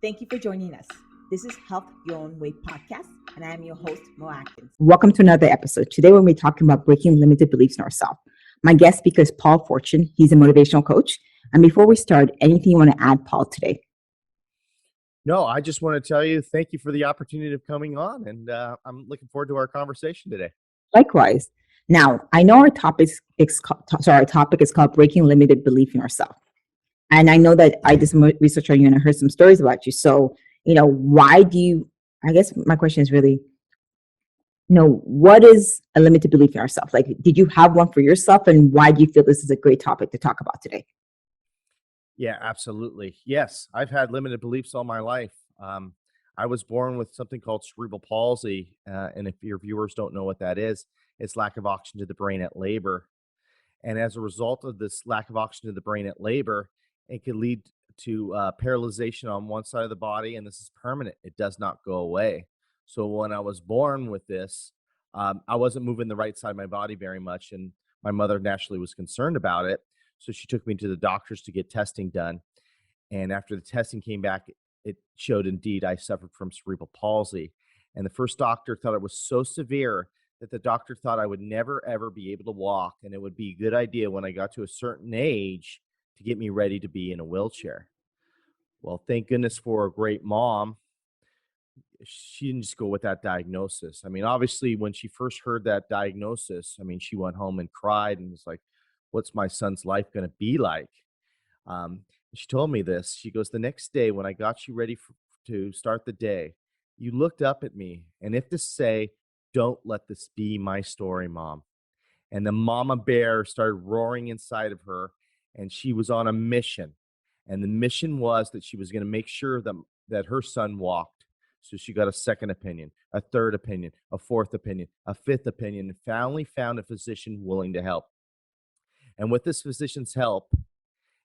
Thank you for joining us. This is Health Your Own Way podcast, and I am your host, Mo Atkins. Welcome to another episode. Today, we're going to be talking about breaking limited beliefs in ourselves. My guest speaker is Paul Forchione. He's a motivational coach. And before we start, anything you want to add, Paul, today? No, I just want to tell you thank you for the opportunity of coming on, and I'm looking forward to our conversation today. Likewise. Now, I know our topic is called breaking limited belief in ourselves. And I know that I did some research on you and I heard some stories about you. So, why do you, I guess my question is really, what is a limited belief in ourselves? Like, did you have one for yourself, and why do you feel this is a great topic to talk about today? Yeah, absolutely. Yes, I've had limited beliefs all my life. I was born with something called cerebral palsy. And if your viewers don't know what that is, it's lack of oxygen to the brain at labor. And as a result of this lack of oxygen to the brain at labor, it could lead to paralyzation on one side of the body. And this is permanent. It does not go away. So when I was born with this, I wasn't moving the right side of my body very much. And my mother naturally was concerned about it. So she took me to the doctors to get testing done. And after the testing came back, it showed indeed I suffered from cerebral palsy. And the first doctor thought it was so severe that the doctor thought I would never, ever be able to walk. And it would be a good idea when I got to a certain age to get me ready to be in a wheelchair. Well, thank goodness for a great mom. She didn't just go with that diagnosis. I mean, obviously, when she first heard that diagnosis, I mean, she went home and cried and was like, what's my son's life going to be like? She told me this. She goes, the next day when I got you ready to start the day, you looked up at me and if to say, don't let this be my story, Mom. And the mama bear started roaring inside of her, and she was on a mission. And the mission was that she was going to make sure that her son walked. So she got a second opinion, a third opinion, a fourth opinion, a fifth opinion, and finally found a physician willing to help. And with this physician's help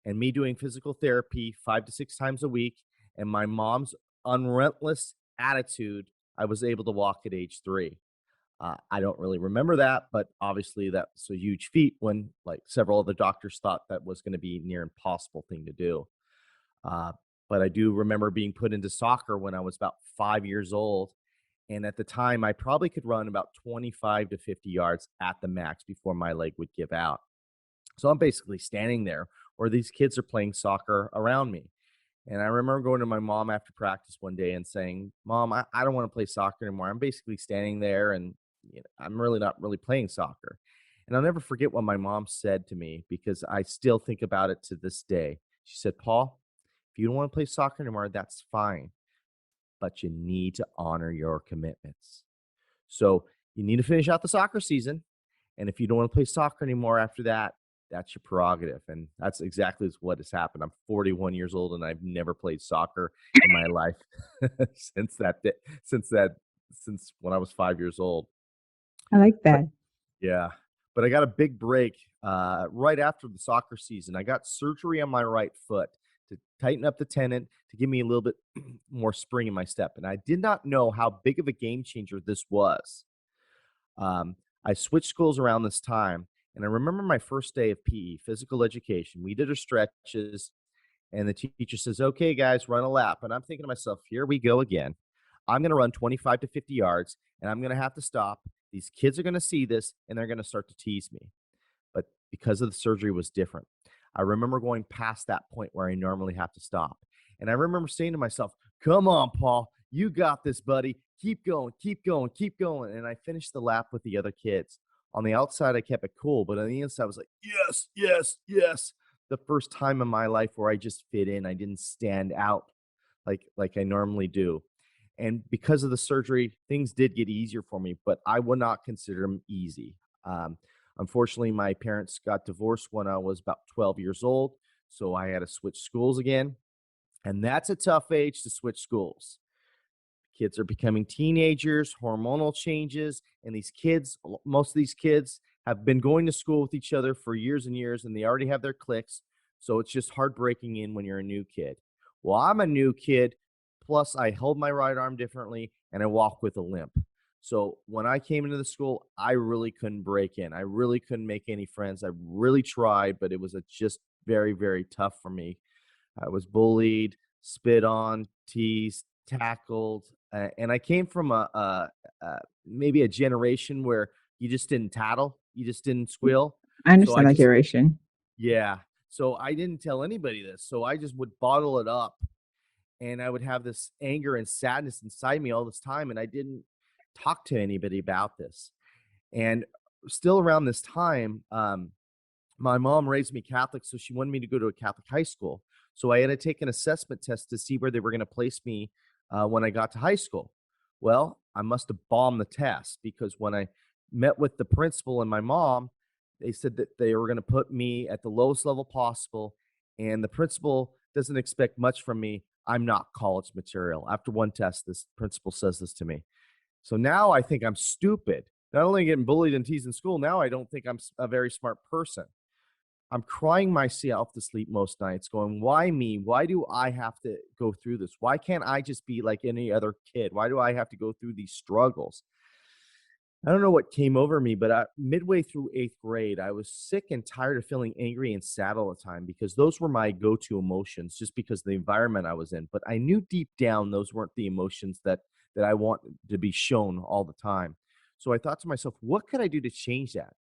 and me doing physical therapy 5 to 6 times a week and my mom's unrelentless attitude, I was able to walk at age 3. I don't really remember that, but obviously that's a huge feat when like several other doctors thought that was going to be near impossible thing to do. But I do remember being put into soccer when I was about 5 years old. And at the time, I probably could run about 25 to 50 yards at the max before my leg would give out. So I'm basically standing there where these kids are playing soccer around me. And I remember going to my mom after practice one day and saying, Mom, I don't want to play soccer anymore. I'm basically standing there and I'm really not really playing soccer. And I'll never forget what my mom said to me because I still think about it to this day. She said, Paul, if you don't want to play soccer anymore, that's fine. But you need to honor your commitments. So you need to finish out the soccer season. And if you don't want to play soccer anymore after that, that's your prerogative. And that's exactly what has happened. I'm 41 years old and I've never played soccer in my life since when I was 5 years old. I like that. Yeah. But I got a big break right after the soccer season. I got surgery on my right foot to tighten up the tendon to give me a little bit more spring in my step. And I did not know how big of a game changer this was. I switched schools around this time. And I remember my first day of PE, physical education. We did our stretches, and the teacher says, okay, guys, run a lap. And I'm thinking to myself, here we go again. I'm going to run 25 to 50 yards, and I'm going to have to stop. These kids are going to see this, and they're going to start to tease me. But because of the surgery was different, I remember going past that point where I normally have to stop. And I remember saying to myself, come on, Paul, you got this, buddy. Keep going, keep going, keep going. And I finished the lap with the other kids. On the outside, I kept it cool, but on the inside, I was like, yes, yes, yes. The first time in my life where I just fit in, I didn't stand out like I normally do. And because of the surgery, things did get easier for me, but I would not consider them easy. Unfortunately, my parents got divorced when I was about 12 years old, so I had to switch schools again. And that's a tough age to switch schools. Kids are becoming teenagers, hormonal changes, and most of these kids have been going to school with each other for years and years, and they already have their cliques. So it's just hard breaking in when you're a new kid. Well, I'm a new kid, plus I hold my right arm differently, and I walk with a limp. So when I came into the school, I really couldn't break in. I really couldn't make any friends. I really tried, but it was just very, very tough for me. I was bullied. spit on, teased, tackled, and I came from maybe a generation where you just didn't tattle, you just didn't squeal. I So I understand that just generation. yeah. So I didn't tell anybody this. So I just would bottle it up, and I would have this anger and sadness inside me all this time, and I didn't talk to anybody about this. And still around this time, my mom raised me Catholic, so she wanted me to go to a Catholic high school. So I had to take an assessment test to see where they were going to place me when I got to high school. Well, I must have bombed the test because when I met with the principal and my mom, they said that they were going to put me at the lowest level possible. And the principal doesn't expect much from me. I'm not college material. After one test, this principal says this to me. So now I think I'm stupid. Not only getting bullied and teased in school, now I don't think I'm a very smart person. I'm crying myself to sleep most nights, going, why me? Why do I have to go through this? Why can't I just be like any other kid? Why do I have to go through these struggles? I don't know what came over me, but midway through eighth grade, I was sick and tired of feeling angry and sad all the time because those were my go to emotions just because of the environment I was in. But I knew deep down those weren't the emotions that I want to be shown all the time. So I thought to myself, what could I do to change that?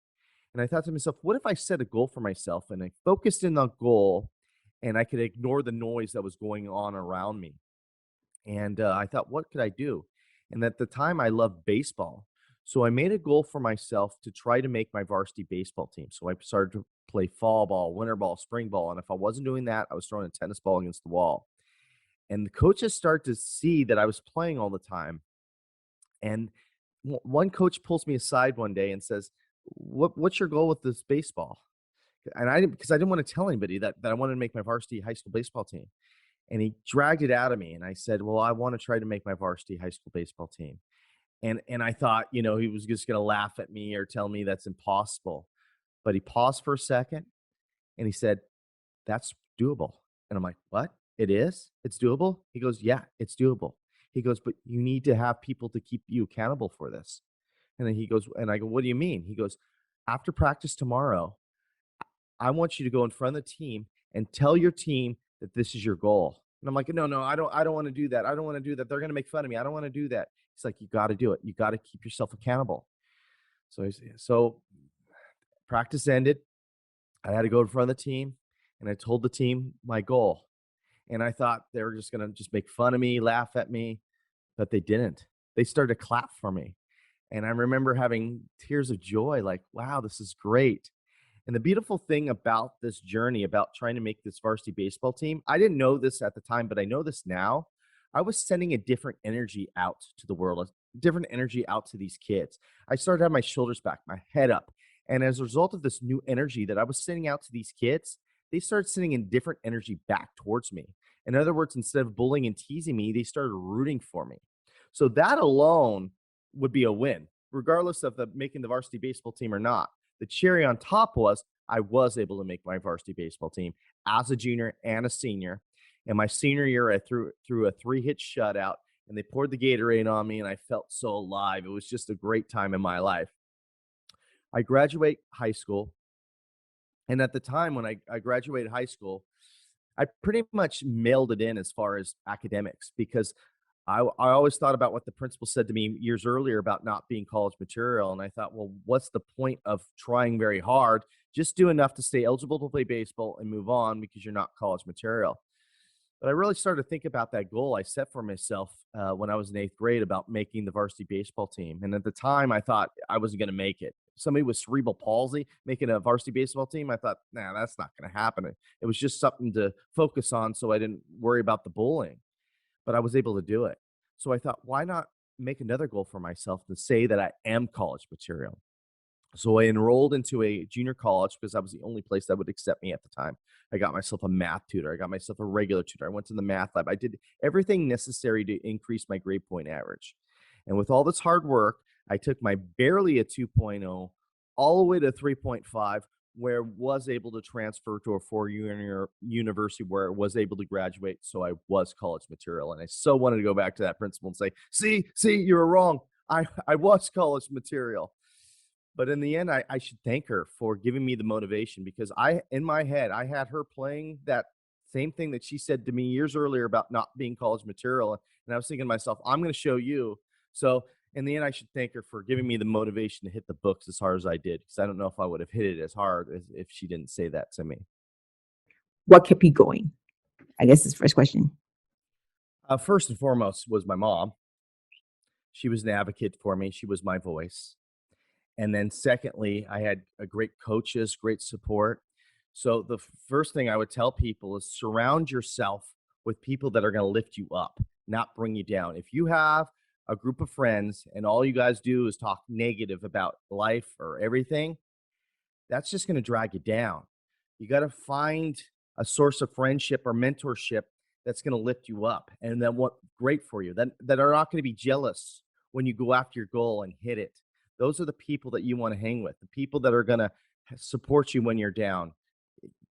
And I thought to myself, what if I set a goal for myself and I focused in on goal and I could ignore the noise that was going on around me? And I thought, what could I do? And at the time, I loved baseball. So I made a goal for myself to try to make my varsity baseball team. So I started to play fall ball, winter ball, spring ball. And if I wasn't doing that, I was throwing a tennis ball against the wall. And the coaches started to see that I was playing all the time. And one coach pulls me aside one day and says, what's your goal with this baseball? And I didn't, because I didn't want to tell anybody that I wanted to make my varsity high school baseball team. And he dragged it out of me. And I said, well, I want to try to make my varsity high school baseball team. And I thought, he was just going to laugh at me or tell me that's impossible. But he paused for a second and he said, that's doable. And I'm like, what? It is? It's doable? He goes, yeah, it's doable. He goes, but you need to have people to keep you accountable for this. And then he goes, and I go, what do you mean? He goes, after practice tomorrow, I want you to go in front of the team and tell your team that this is your goal. And I'm like, no, I don't want to do that. I don't want to do that. They're going to make fun of me. I don't want to do that. He's like, you got to do it. You got to keep yourself accountable. So practice ended. I had to go in front of the team and I told the team my goal. And I thought they were just going to just make fun of me, laugh at me, but they didn't. They started to clap for me. And I remember having tears of joy, like, wow, this is great. And the beautiful thing about this journey, about trying to make this varsity baseball team, I didn't know this at the time, but I know this now. I was sending a different energy out to the world, a different energy out to these kids. I started to have my shoulders back, my head up. And as a result of this new energy that I was sending out to these kids, they started sending in different energy back towards me. In other words, instead of bullying and teasing me, they started rooting for me. So that alone would be a win, regardless of the making the varsity baseball team or not. The cherry on top was I was able to make my varsity baseball team as a junior and a senior. And my senior year, I threw a 3-hit shutout, and they poured the Gatorade on me, and I felt so alive. It was just a great time in my life. I graduate high school, and at the time when I graduated high school, I pretty much mailed it in as far as academics because I always thought about what the principal said to me years earlier about not being college material. And I thought, well, what's the point of trying very hard? Just do enough to stay eligible to play baseball and move on because you're not college material. But I really started to think about that goal I set for myself when I was in eighth grade about making the varsity baseball team. And at the time, I thought I wasn't going to make it. Somebody with cerebral palsy making a varsity baseball team, I thought, nah, that's not going to happen. It was just something to focus on so I didn't worry about the bullying, but I was able to do it. So I thought, why not make another goal for myself to say that I am college material? So I enrolled into a junior college because that was the only place that would accept me at the time. I got myself a math tutor. I got myself a regular tutor. I went to the math lab. I did everything necessary to increase my grade point average. And with all this hard work, I took my barely a 2.0 all the way to 3.5, where I was able to transfer to a four-year university where I was able to graduate. So I was college material. And I so wanted to go back to that principal and say, see, you were wrong. I was college material. But in the end, I should thank her for giving me the motivation because in my head, I had her playing that Same thing that she said to me years earlier about not being college material. And I was thinking to myself, I'm going to show you. So in the end, I should thank her for giving me the motivation to hit the books as hard as I did, because I don't know if I would have hit it as hard as if she didn't say that to me. What kept you going? I guess is the first question. First and foremost was my mom. She was an advocate for me. She was my voice. And then secondly, I had great coaches, great support. So the first thing I would tell people is surround yourself with people that are going to lift you up, not bring you down. If you have a group of friends and all you guys do is talk negative about life or everything, that's just going to drag you down. You got to find a source of friendship or mentorship that's going to lift you up, and then what great for you, that are not going to be jealous when you go after your goal and hit it. Those are the people that you want to hang with, the people that are going to support you when you're down,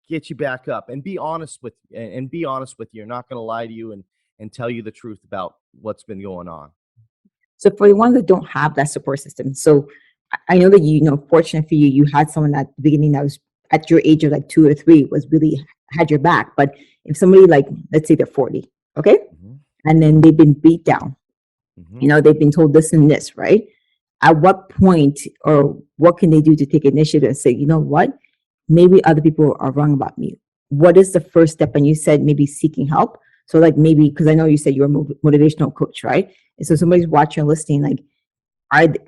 get you back up, and be honest with you. Not going to lie to you and tell you the truth about what's been going on. So for the ones that don't have that support system, so I know that fortunate for you, you had someone at the beginning that was at your age of like 2 or 3 was really had your back. But if somebody, like, let's say they're 40, okay, and then they've been beat down, they've been told this and this, right? At what point or what can they do to take initiative and say, you know what, maybe other people are wrong about me? What is the first step? And you said maybe seeking help. So like maybe, because I know you said you're a motivational coach, right? And so somebody's watching and listening, like,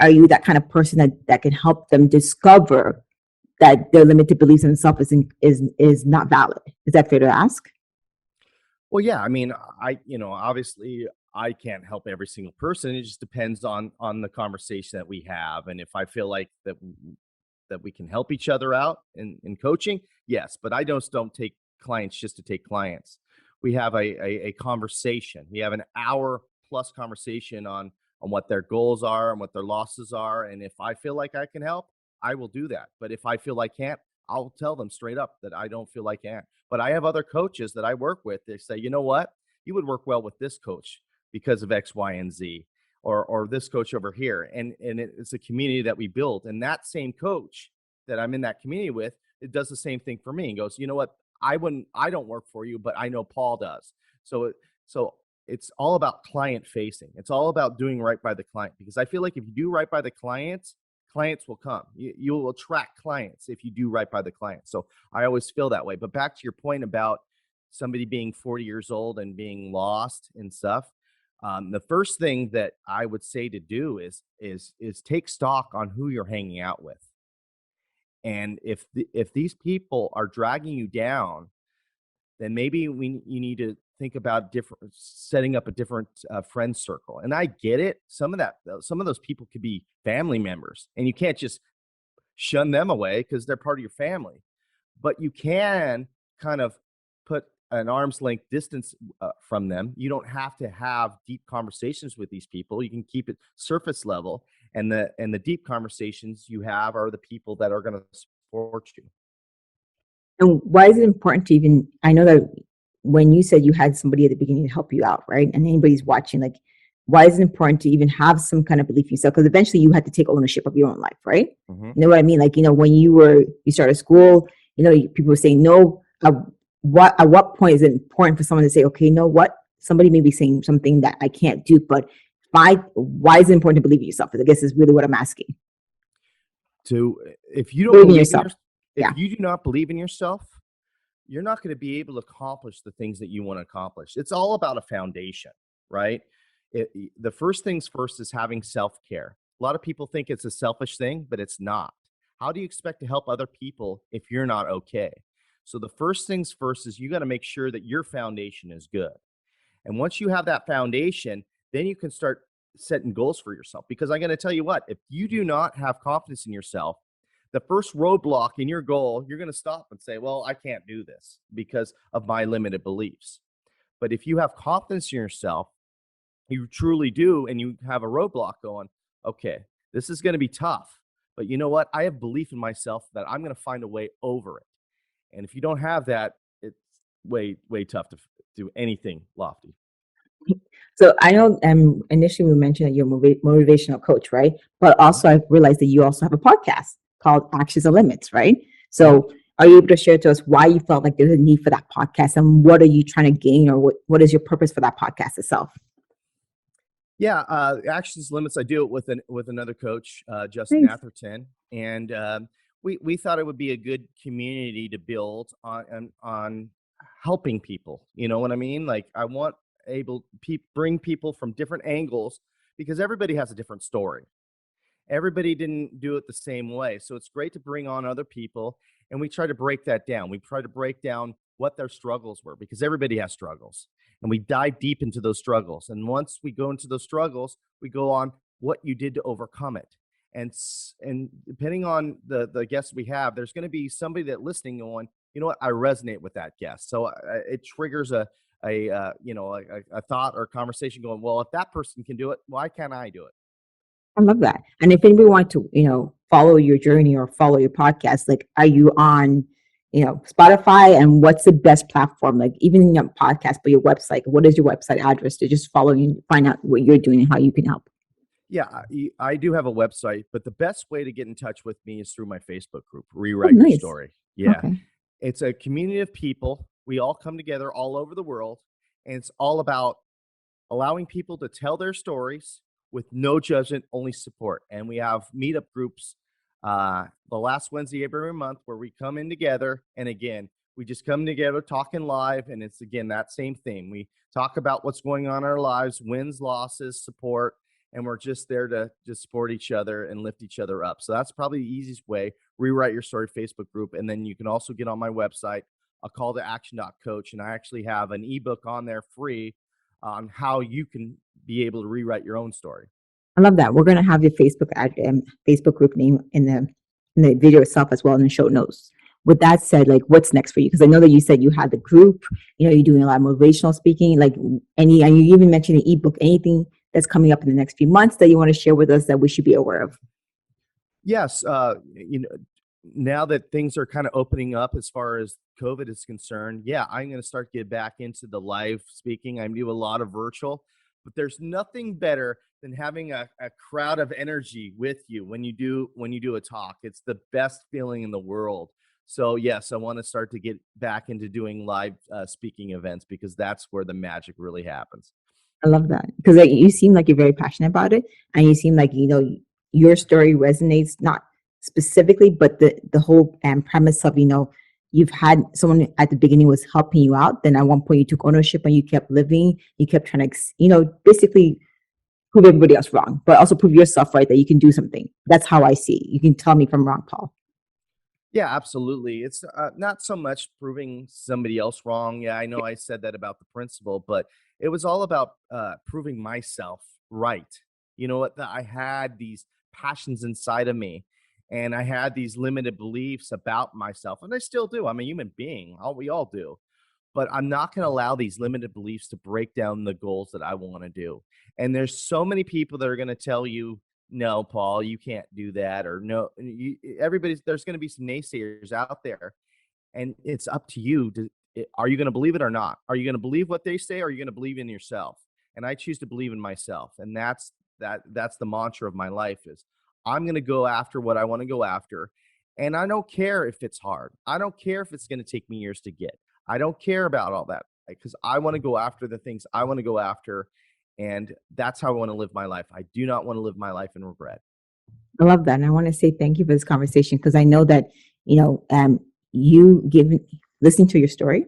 are you that kind of person that can help them discover that their limited beliefs in themselves is not valid? Is that fair to ask? Well, yeah. I mean, obviously I can't help every single person. It just depends on the conversation that we have. And if I feel like that we can help each other out in coaching, yes. But I don't take clients just to take clients. We have a conversation. We have an hour plus conversation on what their goals are and what their losses are. And if I feel like I can help, I will do that. But if I feel I can't, I'll tell them straight up that I don't feel I can. But I have other coaches that I work with. They say, you know what, you would work well with this coach because of X, Y, and Z, or this coach over here. And it's a community that we build. And that same coach that I'm in that community with, it does the same thing for me and goes, you know what, I don't work for you, but I know Paul does. So it's all about client facing. It's all about doing right by the client, because I feel like if you do right by the clients will come. You'll attract clients if you do right by the client. So I always feel that way. But back to your point about somebody being 40 years old and being lost and stuff. The first thing that I would say to do is take stock on who you're hanging out with. And if these people are dragging you down, then maybe you need to think about setting up a different friend circle. And I get it. Some of those people could be family members, and you can't just shun them away because they're part of your family. But you can kind of put an arm's length distance from them. You don't have to have deep conversations with these people. You can keep it surface level, and the deep conversations you have are the people that are going to support you. And why is it important to even, I know that when you said you had somebody at the beginning to help you out, right? And anybody's watching, like, why is it important to even have some kind of belief in yourself? Because eventually you had to take ownership of your own life, right? You know what I mean? Like, when you started school, people were saying no. At what point is it important for someone to say, okay, you know what? Somebody may be saying something that I can't do, but why is it important to believe in yourself? I guess is really what I'm asking. If you don't believe in yourself, if you do not believe in yourself, you're not going to be able to accomplish the things that you want to accomplish. It's all about a foundation, right? The first things first is having self-care. A lot of people think it's a selfish thing, but it's not. How do you expect to help other people if you're not okay? So the first things first is you got to make sure that your foundation is good. And once you have that foundation, then you can start setting goals for yourself. Because I'm going to tell you what, if you do not have confidence in yourself, the first roadblock in your goal, you're going to stop and say, well, I can't do this because of my limited beliefs. But if you have confidence in yourself, you truly do, and you have a roadblock going, okay, this is going to be tough. But you know what? I have belief in myself that I'm going to find a way over it. And if you don't have that, it's way, way tough to do anything lofty. So I know initially we mentioned that you're a motivational coach, right? But also I realized that you also have a podcast called Actions and Limits, right? So are you able to share to us why you felt like there's a need for that podcast, and what are you trying to gain, or what is your purpose for that podcast itself? Yeah, Actions Limits. I do it with another coach, Justin Nice. Atherton, and we thought it would be a good community to build on helping people. You know what I mean? Like I want bring people from different angles because everybody has a different story. Everybody didn't do it the same way, so it's great to bring on other people, and we try to break that down. We try to break down what their struggles were because everybody has struggles, and we dive deep into those struggles. And once we go into those struggles, we go on what you did to overcome it. And depending on the guests we have, there's going to be somebody that listening going, you know what, I resonate with that guest. So it triggers a thought or conversation going, well, if that person can do it, why can't I do it? I love that. And if anybody want to, follow your journey or follow your podcast, like, are you on, Spotify, and what's the best platform? Like, even in your podcast, but your website, what is your website address to just follow you and find out what you're doing and how you can help? Yeah, I do have a website, but the best way to get in touch with me is through my Facebook group, Rewrite Your Nice. Story. Yeah. Okay. It's a community of people. We all come together all over the world, and it's all about allowing people to tell their stories with no judgment, only support. And we have meetup groups the last Wednesday every month where we come in together. And again, we just come together talking live. And it's, again, that same thing. We talk about what's going on in our lives, wins, losses, support. And we're just there to just support each other and lift each other up. So that's probably the easiest way. Rewrite Your Story Facebook group. And then you can also get on my website, a call to action.coach. And I actually have an ebook on there free on how you can be able to rewrite your own story. I love that. We're going to have your Facebook group name in the video itself as well in the show notes. With that said, like, what's next for you? Because I know that you said you had the group, you're doing a lot of motivational speaking, and you even mentioned the ebook, anything that's coming up in the next few months that you want to share with us that we should be aware of? Yes. Now that things are kind of opening up as far as COVID is concerned, yeah, I'm going to start to get back into the live speaking. I do a lot of virtual, but there's nothing better than having a crowd of energy with you when you do a talk. It's the best feeling in the world. So yes, I want to start to get back into doing live speaking events because that's where the magic really happens. I love that because you seem like you're very passionate about it, and you seem like your story resonates, not specifically, but the whole premise of you've had someone at the beginning was helping you out, then at one point you took ownership and you kept living, you kept trying to basically prove everybody else wrong, but also prove yourself right that you can do something. That's how I see it. You can tell me if I'm wrong, Paul. Yeah, absolutely. It's not so much proving somebody else wrong. Yeah, I know I said that about the principal, but it was all about proving myself right. You know what? I had these passions inside of me, and I had these limited beliefs about myself, and I still do. I'm a human being. We all do. But I'm not going to allow these limited beliefs to break down the goals that I want to do. And there's so many people that are going to tell you, no, Paul, you can't do that. Or no, there's going to be some naysayers out there. And it's up to you. Are you going to believe it or not? Are you going to believe what they say? Or are you going to believe in yourself? And I choose to believe in myself. And that's the mantra of my life is I'm going to go after what I want to go after. And I don't care if it's hard. I don't care if it's going to take me years to get. I don't care about all that because I want to go after the things I want to go after. And that's how I want to live my life. I do not want to live my life in regret. I love that. And I want to say thank you for this conversation because I know that, listening to your story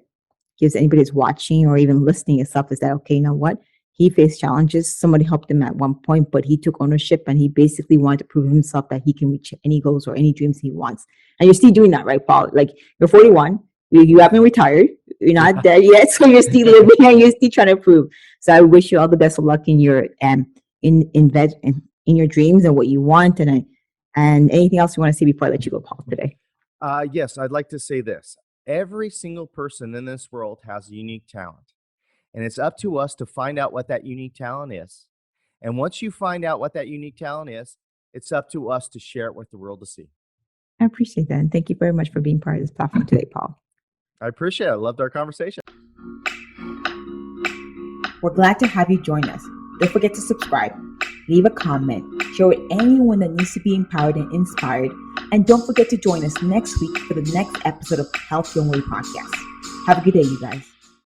gives anybody who's watching or even listening itself is that, okay, you know what? He faced challenges. Somebody helped him at one point, but he took ownership and he basically wanted to prove himself that he can reach any goals or any dreams he wants. And you're still doing that, right, Paul? Like, you're 41. You haven't retired. You're not dead yet, so you're still living and you're still trying to prove. So I wish you all the best of luck in your in your dreams and what you want. And anything else you want to say before I let you go, Paul, today? Yes, I'd like to say this. Every single person in this world has a unique talent, and it's up to us to find out what that unique talent is. And once you find out what that unique talent is, it's up to us to share it with the world to see. I appreciate that. And thank you very much for being part of this platform today, Paul. I appreciate it. I loved our conversation. We're glad to have you join us. Don't forget to subscribe, leave a comment, share with anyone that needs to be empowered and inspired And don't forget to join us next week for the next episode of Health Your Way podcast. Have a good day, you guys.